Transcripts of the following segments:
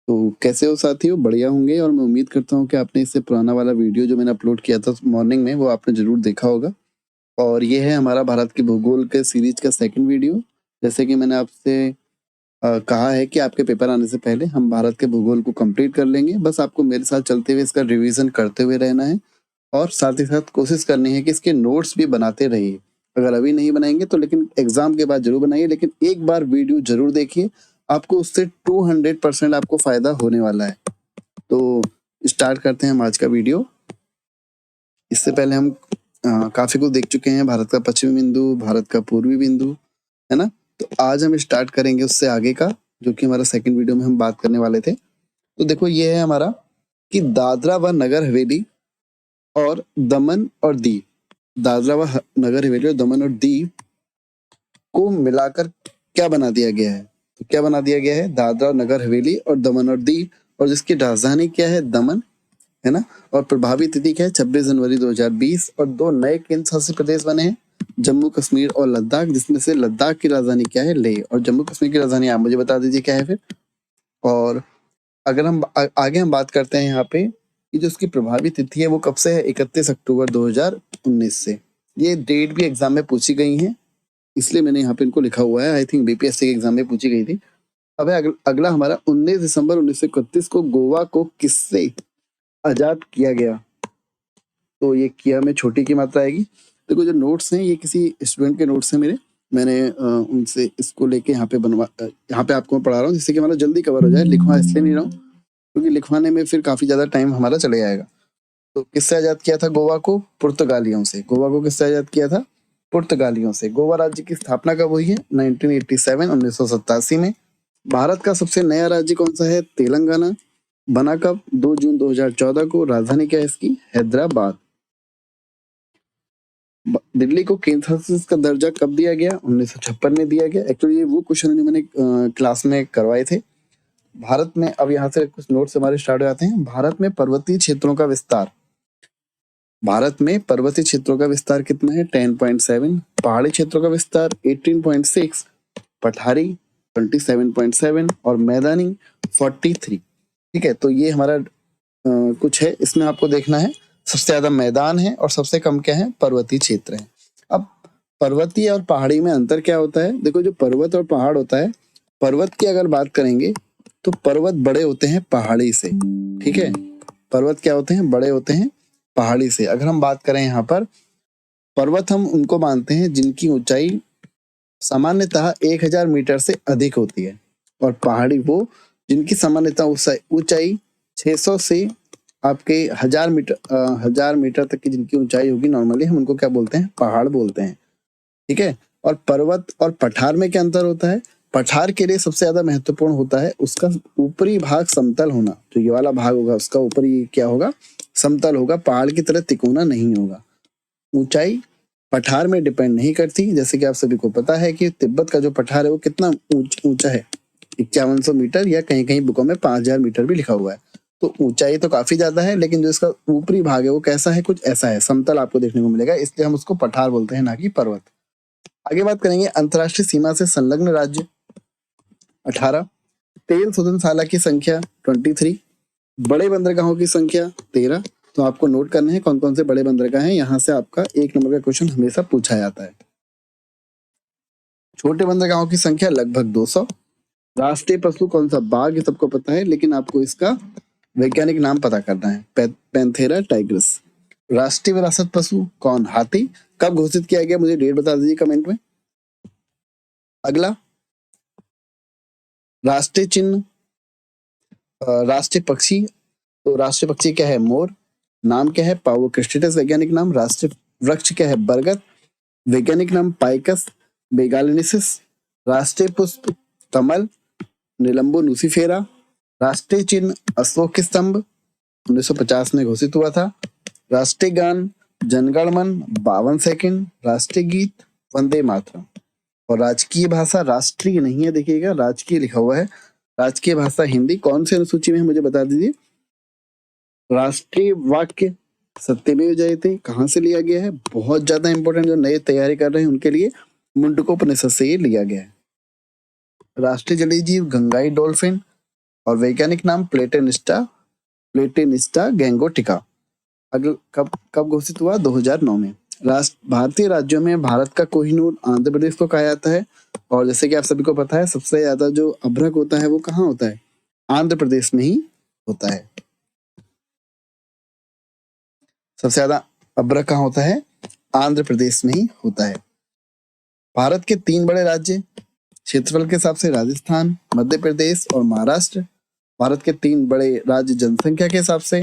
तो कैसे हो साथियों? बढ़िया होंगे और मैं उम्मीद करता हूँ कि आपने इससे पुराना वाला वीडियो जो मैंने अपलोड किया था मॉर्निंग में, वो आपने ज़रूर देखा होगा। और ये है हमारा भारत के भूगोल के सीरीज़ का सेकंड वीडियो। जैसे कि मैंने आपसे कहा है कि आपके पेपर आने से पहले हम भारत के भूगोल को कंप्लीट कर लेंगे। बस आपको मेरे साथ चलते हुए इसका रिवीजन करते हुए रहना है और साथ ही साथ कोशिश करनी है कि इसके नोट्स भी बनाते रहिए। अगर अभी नहीं बनाएँगे तो लेकिन एग्ज़ाम के बाद ज़रूर बनाइए, लेकिन एक बार वीडियो ज़रूर देखिए। आपको उससे 200% आपको फ़ायदा होने वाला है। तो स्टार्ट करते हैं हम आज का वीडियो। इससे पहले हम काफ़ी कुछ देख चुके हैं, भारत का पश्चिमी बिंदु, भारत का पूर्वी बिंदु, है ना? तो आज हम स्टार्ट करेंगे उससे आगे का, जो कि हमारा सेकंड वीडियो में हम बात करने वाले थे। तो देखो ये है हमारा कि दादरा व नगर हवेली और दमन और दीव, दादरा व नगर हवेली और दमन और दीव को मिलाकर क्या बना दिया गया है? तो क्या बना दिया गया है? दादरा नगर हवेली और दमन और दीव, और जिसकी राजधानी क्या है? दमन, है ना? और प्रभावी तिथि क्या है? 26 जनवरी 2020। और दो नए केंद्र शासित प्रदेश बने हैं, जम्मू कश्मीर और लद्दाख, जिसमें से लद्दाख की राजधानी क्या है? लेह, और जम्मू कश्मीर की राजधानी आप मुझे बता दीजिए क्या है फिर। और अगर हम आगे हम बात करते हैं यहाँ पे कि जो उसकी प्रभावी तिथि है वो कब से है? 31 अक्टूबर 2019 से। ये डेट भी एग्जाम में पूछी गई है, इसलिए मैंने यहाँ पे इनको लिखा हुआ है। आई थिंक बीपीएससी के एग्जाम में पूछी गई थी। अब है अगला हमारा 19 दिसंबर 1931 को गोवा को किससे आजाद किया गया? तो ये किया में छोटी की मात्रा आएगी। देखो जो नोट्स हैं ये किसी स्टूडेंट के नोट्स हैं मेरे। मैंने उनसे इसको लेके यहाँ पे यहाँ पे आपको मैं पढ़ा रहा हूँ, जिससे कि हमारा जल्दी कवर हो जाए। लिखवा इसलिए नहीं रहा हूँ क्योंकि लिखवाने में फिर काफी ज्यादा टाइम हमारा चले जाएगा। तो किससे आजाद किया था गोवा को? पुर्तगालियों से। गोवा को किससे आजाद किया था? पुर्तगालियों से। गोवा राज्य की स्थापना कब हुई है? 1987 1987 में। भारत का सबसे नया राज्य कौन सा है? तेलंगाना। बना कब? 2 जून 2014 को। राजधानी क्या है इसकी? हैदराबाद। दिल्ली को केंद्र शासित का दर्जा कब दिया गया? 1956 में दिया गया। एक्चुअली ये वो क्वेश्चन जो मैंने क्लास में करवाए थे। भारत में, अब यहाँ से कुछ नोट्स हमारे स्टार्ट हो जाते हैं। भारत में पर्वतीय क्षेत्रों का विस्तार, भारत में पर्वतीय क्षेत्रों का विस्तार कितना है? 10.7। पहाड़ी क्षेत्रों का विस्तार 18.6। पठारी 27.7 और मैदानी 43। ठीक है, तो ये हमारा कुछ है। इसमें आपको देखना है सबसे ज्यादा मैदान है और सबसे कम क्या है? पर्वतीय क्षेत्र है। अब पर्वतीय और पहाड़ी में अंतर क्या होता है? देखो जो पर्वत और पहाड़ होता है, पर्वत की अगर बात करेंगे तो पर्वत बड़े होते हैं पहाड़ी से। ठीक है, पर्वत क्या होते हैं? बड़े होते हैं पहाड़ी से। अगर हम बात करें यहाँ पर, पर्वत हम उनको मानते हैं जिनकी ऊंचाई सामान्यतः 1000 मीटर से अधिक होती है, और पहाड़ी वो जिनकी सामान्यतः ऊंचाई 600 से आपके 1000 मीटर तक की जिनकी ऊंचाई होगी, नॉर्मली हम उनको क्या बोलते हैं? पहाड़ बोलते हैं। ठीक है, और पर्वत और पठार में क्या अंतर होता है? पठार के लिए सबसे ज्यादा महत्वपूर्ण होता है उसका ऊपरी भाग समतल होना। जो ये वाला भाग होगा उसका ऊपरी क्या होगा? समतल होगा, पहाड़ की तरह तिकोना नहीं होगा। ऊंचाई पठार में डिपेंड नहीं करती। जैसे कि आप सभी को पता है कि तिब्बत का जो पठार है वो कितना ऊंचा है? 5100 मीटर, या कहीं कहीं बुकों में 5000 मीटर भी लिखा हुआ है। तो ऊंचाई तो काफी ज्यादा है, लेकिन जो इसका ऊपरी भाग है वो कैसा है? कुछ ऐसा है, समतल आपको देखने को मिलेगा, इसलिए हम उसको पठार बोलते हैं, ना कि पर्वत। आगे बात करेंगे अंतरराष्ट्रीय सीमा से संलग्न राज्य 18। तेल शोधनशाला की संख्या 23। बड़े बंदरगाहों की संख्या 13। तो आपको नोट करना है कौन कौन से बड़े बंदरगाह हैं। यहाँ से आपका 1 नंबर का क्वेश्चन हमेशा पूछा जाता है। छोटे बंदरगाहों की संख्या लगभग 200। राष्ट्रीय पशु कौन सा? बाघ, ये सबको पता है, लेकिन आपको इसका वैज्ञानिक नाम पता करना है। Panthera Tigris. राष्ट्रीय विरासत पशु कौन? हाथी। कब घोषित किया गया? मुझे डेट बता दीजिए कमेंट में। अगला, राष्ट्रीय चिन्ह, राष्ट्रीय पक्षी। तो राष्ट्रीय पक्षी क्या है? मोर। नाम क्या है? पावो क्रिस्टेटस वैज्ञानिक नाम। राष्ट्रीय वृक्ष क्या है? बरगद। वैज्ञानिक नाम पाइकस बेगालेनिसिस। राष्ट्रीय पुष्प कमल, निलंबो नुसिफेरा। राष्ट्रीय चिन्ह अशोक स्तंभ, 1950 में घोषित हुआ था। राष्ट्रीय गान जनगण मन 52 सेकंड। राष्ट्रीय गीत वंदे मातरम। और राजकीय भाषा, राष्ट्रीय नहीं है, देखिएगा राजकीय लिखा हुआ है। राजकीय भाषा हिंदी। कौन सी अनुसूची में है मुझे बता दीजिए। राष्ट्रीय वाक्य सत्यमेव जयते कहाँ से लिया गया है? बहुत ज्यादा इंपॉर्टेंट, जो नए तैयारी कर रहे हैं उनके लिए मुंडकोपनिषद से ये लिया गया है। राष्ट्रीय जलीय जीव गंगाई डॉल्फिन। और वैज्ञानिक नाम प्लेटिनिस्टा गैंगोटिका। अगला कब कब घोषित हुआ? 2009 में। भारतीय राज्यों में भारत का कोहिनूर आंध्र प्रदेश को कहा जाता है। और जैसे कि आप सभी को पता है, सबसे ज्यादा जो अभ्रक होता है वो कहाँ होता है? आंध्र प्रदेश में ही होता है। सबसे ज्यादा अभ्रक कहाँ होता है? आंध्र प्रदेश में ही होता है। भारत के 3 बड़े राज्य क्षेत्रफल के हिसाब से राजस्थान, मध्य प्रदेश और महाराष्ट्र। भारत के 3 बड़े राज्य जनसंख्या के हिसाब से,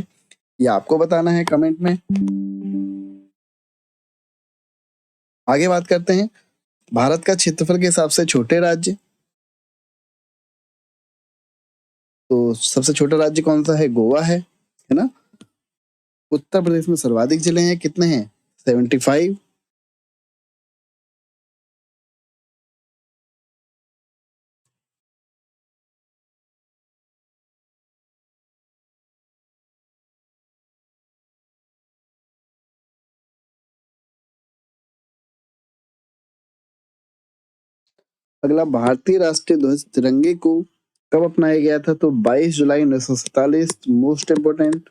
ये आपको बताना है कमेंट में। आगे बात करते हैं भारत का क्षेत्रफल के हिसाब से छोटे राज्य। तो सबसे छोटा राज्य कौन सा है? गोवा है ना। उत्तर प्रदेश में सर्वाधिक जिले हैं, कितने हैं? 75। अगला, भारतीय राष्ट्रीय ध्वज तिरंगे को कब अपनाया गया था? तो 22 जुलाई 1947। मोस्ट इंपोर्टेंट,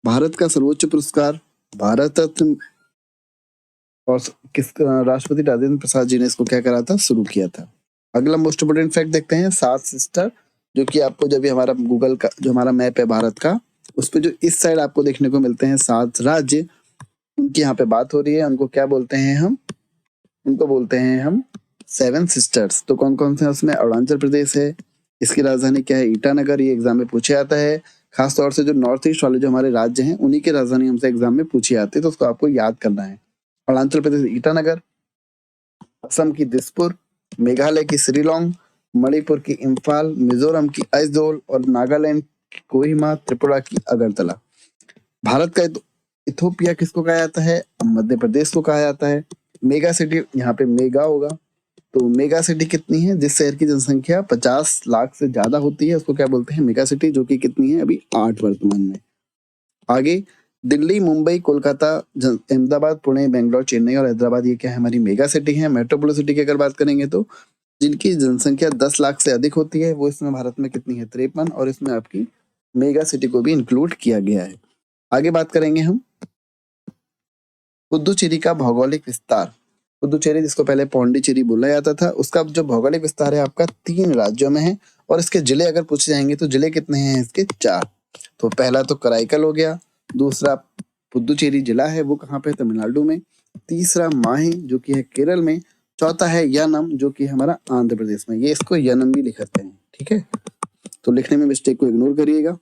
भारत का सर्वोच्च पुरस्कार भारत रत्न, और किस राष्ट्रपति राजेंद्र प्रसाद जी ने इसको क्या करा था? शुरू किया था। अगला मोस्ट इंपोर्टेंट फैक्ट देखते हैं, 7 सिस्टर, जो कि आपको जब भी हमारा गूगल का जो हमारा मैप है भारत का, उस पे जो इस साइड आपको देखने को मिलते हैं 7 राज्य, उनकी यहाँ पे बात हो रही है। उनको क्या बोलते हैं हम? उनको बोलते हैं हम 7 सिस्टर्स। तो कौन कौन से हैं उसमें? अरुणाचल प्रदेश है, इसकी राजधानी क्या है? ईटानगर। ये एग्जाम में पूछे आता है, खास तौर से जो नॉर्थ ईस्ट वाले जो हमारे राज्य हैं उन्हीं की राजधानी हमसे एग्जाम में पूछी आती है, तो उसको आपको याद करना है। अरुणाचल प्रदेश ईटानगर, असम की दिसपुर, मेघालय की शिलोंग, मणिपुर की इम्फाल, मिजोरम की आइजोल और नागालैंड की कोहिमा, त्रिपुरा की अगरतला। भारत का इथोपिया किसको कहा जाता है? मध्य प्रदेश को कहा जाता है। मेगा सिटी, यहाँ पे मेगा होगा, तो मेगा सिटी कितनी है? जिस शहर की जनसंख्या 50 लाख से ज्यादा होती है उसको क्या बोलते हैं? मेगा सिटी, जो कि कितनी है? अभी 8 वर्तमान में। आगे, दिल्ली, मुंबई, कोलकाता, अहमदाबाद, पुणे, बेंगलोर, चेन्नई और हैदराबाद, ये क्या है? हमारी मेगा सिटी है। मेट्रोपोलिस सिटी की अगर बात करेंगे तो जिनकी जनसंख्या 10 लाख से अधिक होती है, वो इसमें भारत में कितनी है? 53, और इसमें आपकी मेगा सिटी को भी इंक्लूड किया गया है। आगे बात करेंगे हम पुदुचेरी का भौगोलिक विस्तार। पुदुचेरी, जिसको पहले पौंडीचेरी बोला जाता था, उसका जो भौगोलिक विस्तार है आपका 3 राज्यों में है। और इसके जिले अगर पूछे जाएंगे तो जिले कितने हैं इसके? 4। तो पहला तो कराईकल हो गया, दूसरा पुदुचेरी जिला है, वो कहाँ पे? तमिलनाडु में। तीसरा माहे, जो कि है केरल में। चौथा है यानम, जो कि हमारा आंध्र प्रदेश में। ये इसको यानम भी लिखते हैं, ठीक है, तो लिखने में मिस्टेक को इग्नोर करिएगा।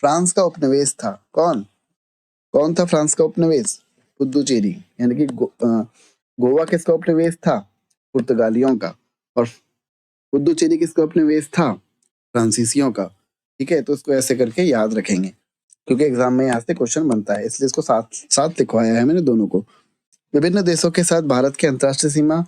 फ्रांस का उपनिवेश था कौन? कौन था फ्रांस का उपनिवेश? पुदुचेरी, यानी कि गोवा किसका उपनिवेश था? पुर्तगालियों का। और पुदुचेरी किसका उपनिवेश था? फ्रांसीसियों का। ठीक है, तो इसको ऐसे करके याद रखेंगे, क्योंकि एग्जाम में यहाँ से क्वेश्चन बनता है, इसलिए इसको साथ साथ लिखवाया है मैंने दोनों को। विभिन्न देशों के साथ भारत की अंतर्राष्ट्रीय सीमा,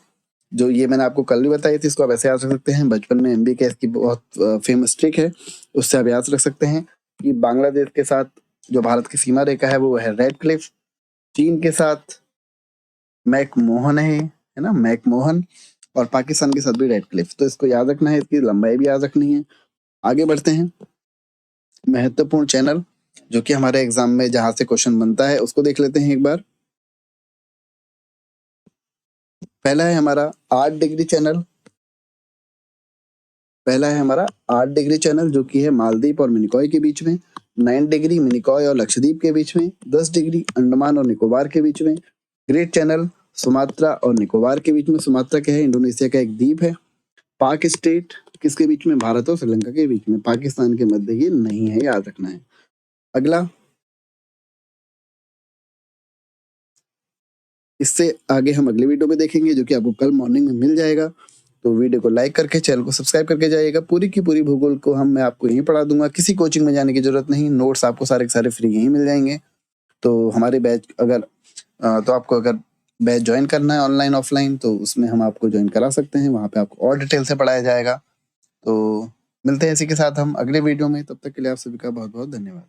जो ये मैंने आपको कल भी बताई थी, इसको आप ऐसे याद रख सकते हैं। बचपन में MBA का इसकी बहुत फेमस ट्रिक है, उससे आप याद रख सकते हैं कि बांग्लादेश के साथ जो भारत की सीमा रेखा है वो है रेड क्लिफ। चीन के साथ मैकमोहन है ना, मैकमोहन। और पाकिस्तान के साथ भी रेड क्लिफ। तो इसको याद रखना है, इसकी लंबाई भी याद रखनी है। आगे बढ़ते हैं, महत्वपूर्ण चैनल जो कि हमारे एग्जाम में जहां से क्वेश्चन बनता है उसको देख लेते हैं एक बार। पहला है हमारा 8 डिग्री चैनल। पहला है हमारा 8 डिग्री चैनल, जो कि है मालदीव और मिनिकॉय के बीच में। 9 डिग्री मिनिकॉय और लक्षद्वीप के बीच में। 10 डिग्री अंडमान और निकोबार के बीच में। ग्रेट चैनल सुमात्रा और निकोबार के बीच में। सुमात्रा क्या है? इंडोनेशिया का एक द्वीप है। पाक स्टेट किसके बीच में? भारत और श्रीलंका के बीच में। पाकिस्तान के मध्य ये नहीं है, याद रखना है। अगला, इससे आगे हम अगले वीडियो में देखेंगे, जो कि आपको कल मॉर्निंग में मिल जाएगा। तो वीडियो को लाइक करके चैनल को सब्सक्राइब करके जाइएगा। पूरी की पूरी भूगोल को मैं आपको यहीं पढ़ा दूंगा, किसी कोचिंग में जाने की जरूरत नहीं। नोट्स आपको सारे के सारे फ्री यहीं मिल जाएंगे। तो हमारे बैच तो आपको अगर बैच ज्वाइन करना है ऑनलाइन ऑफलाइन, तो उसमें हम आपको ज्वाइन करा सकते हैं। वहाँ पे आपको और डिटेल से पढ़ाया जाएगा। तो मिलते हैं इसी के साथ हम अगले वीडियो में। तब तक के लिए आप सभी का बहुत बहुत धन्यवाद।